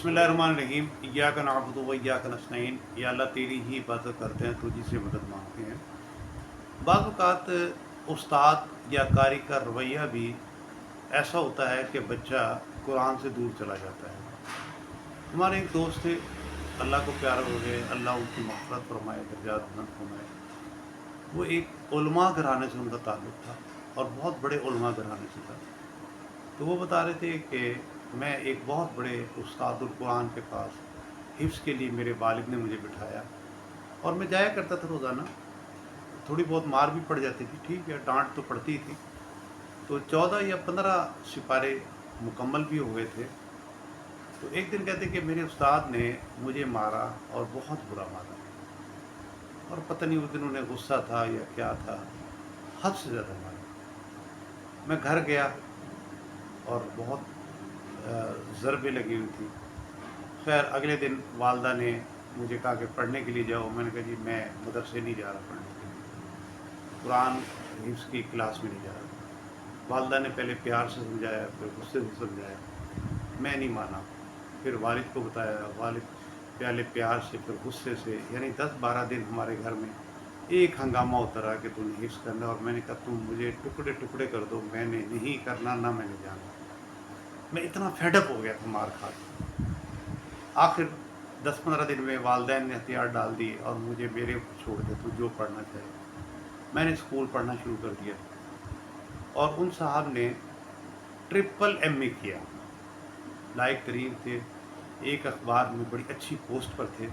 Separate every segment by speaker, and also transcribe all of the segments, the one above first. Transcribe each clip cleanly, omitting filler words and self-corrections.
Speaker 1: बिस्मिल्लाहिर्रहमानिर्रहीम इय्याका नअबुदु व इय्याका नस्तईन। या अल्लाह तेरी ही इबादत करते हैं, तुझी से मदद मांगते हैं। बाज़ औक़ात उस्ताद या कारी का रवैया भी ऐसा होता है कि बच्चा कुरान से दूर चला जाता है। हमारे एक दोस्त थे, अल्लाह को प्यारे हो गए, अल्लाह उनकी मग़फ़िरत फ़रमाए, दर्जात बुलंद फरमाए। वो एक उलमा घराने से उनका ताल्लुक़ था और बहुत बड़े उलमा घराने से था। तो वो बता रहे थे कि मैं एक बहुत बड़े उस्तादुल कुरान के पास हिफ्ज़ के लिए मेरे वालिद ने मुझे बिठाया और मैं जाया करता था रोज़ाना। थोड़ी बहुत मार भी पड़ जाती थी, ठीक है, डांट तो पड़ती थी। तो 14 या 15 सिपारे मुकम्मल भी हो गए थे। तो एक दिन कहते कि मेरे उस्ताद ने मुझे मारा और बहुत बुरा मारा, और पता नहीं उस दिन उन्हें गुस्सा था या क्या था, हद से ज़्यादा मारा। मैं घर गया और बहुत ज़रबें लगी हुई थी। खैर अगले दिन वालदा ने मुझे कहा कि पढ़ने के लिए जाओ। मैंने कहा जी मैं मदरसे नहीं जा रहा पढ़ने के लिए, कुरान हिफ्ज़ की क्लास में नहीं जा रहा। वालदा ने पहले प्यार से समझाया, फिर गुस्से से समझाया, मैं नहीं माना। फिर वालिद को बताया, वालिद पहले प्यार से फिर गुस्से से, यानी 10-12 दिन हमारे घर में एक हंगामा होता रहा कि तुमने हिफ्ज़ करना। और मैंने कहा तुम मुझे टुकड़े टुकड़े कर दो, मैंने नहीं करना, ना मैंने जाना। मैं इतना फेडअप हो गया था मार खा के। आखिर 10-15 दिन में वालिदैन ने हथियार डाल दिए और मुझे मेरे ऊपर छोड़ दिया, तू जो पढ़ना चाहे। मैंने स्कूल पढ़ना शुरू कर दिया और उन साहब ने ट्रिपल MA किया, लायक तरीन थे, एक अखबार में बड़ी अच्छी पोस्ट पर थे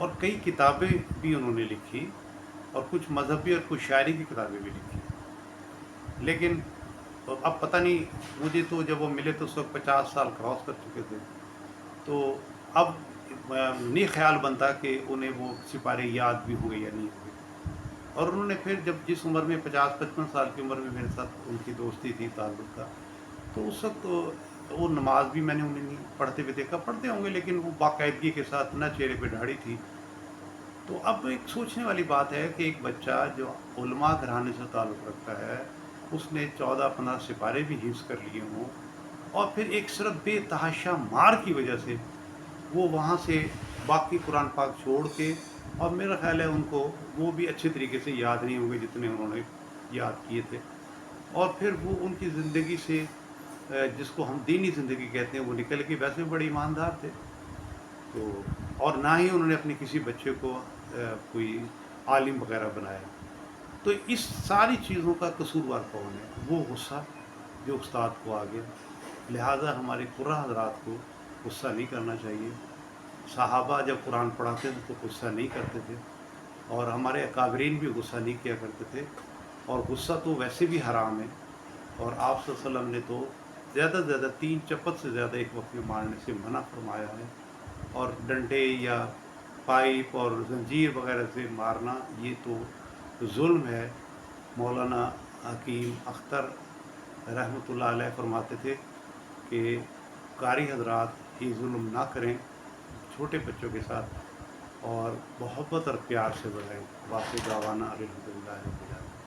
Speaker 1: और कई किताबें भी उन्होंने लिखी और कुछ मजहबी और कुछ शायरी की किताबें भी लिखी। लेकिन अब पता नहीं, मुझे तो जब वो मिले तो उस वक्त 50 साल क्रॉस कर चुके थे। तो अब नहीं ख्याल बनता कि उन्हें वो सिपारे याद भी हुए या नहीं हुए। और उन्होंने फिर जब जिस उम्र में 50-55 साल की उम्र में मेरे साथ उनकी दोस्ती थी, ताल्लुक़ था, तो उस वक्त तो वो नमाज भी मैंने उन्हें नहीं पढ़ते हुए देखा। पढ़ते होंगे लेकिन वो बाकायदगी के साथ, ना चेहरे पे दाढ़ी थी। तो अब एक सोचने वाली बात है कि एक बच्चा जो उलमा घराने से ताल्लुक़ रखता है, उसने 14-15 सिपारे भी हिफ्ज़ कर लिए हों और फिर एक सिर्फ बेतहाशा मार की वजह से वो वहाँ से बाकी कुरान पाक छोड़ के, और मेरा ख़्याल है उनको वो भी अच्छे तरीके से याद नहीं होंगे जितने उन्होंने याद किए थे। और फिर वो उनकी ज़िंदगी से जिसको हम दीनी ज़िंदगी कहते हैं वो निकल के, वैसे भी बड़े ईमानदार थे। तो और ना ही उन्होंने अपने किसी बच्चे को कोई आलिम वग़ैरह बनाया। तो इस सारी चीज़ों का कसूरवार कौन है? वो गुस्सा जो उस्ताद को आ गया। लिहाजा हमारे कुर्रा हज़रात को गुस्सा नहीं करना चाहिए। सहाबा जब कुरान पढ़ाते थे तो गुस्सा नहीं करते थे और हमारे अकाबरीन भी गुस्सा नहीं किया करते थे। और गुस्सा तो वैसे भी हराम है और आप सल्लल्लाहु अलैहि वसल्लम ने तो ज़्यादा से ज़्यादा 3 चप्पल से ज़्यादा एक वक्त में मारने से मना फरमाया है। और डंडे या पाइप और ज़ंजीर वग़ैरह से मारना ये तो ज़ुल्म है। मौलाना हकीम अख्तर रहमतुल्लाह अलैह फरमाते थे कि कारी हज़रात ये ज़ुल्म ना करें छोटे बच्चों के साथ और मोहब्बत और प्यार से बढ़ाएँ। वाक़ई दावाना अल्हम्दुलिल्लाह।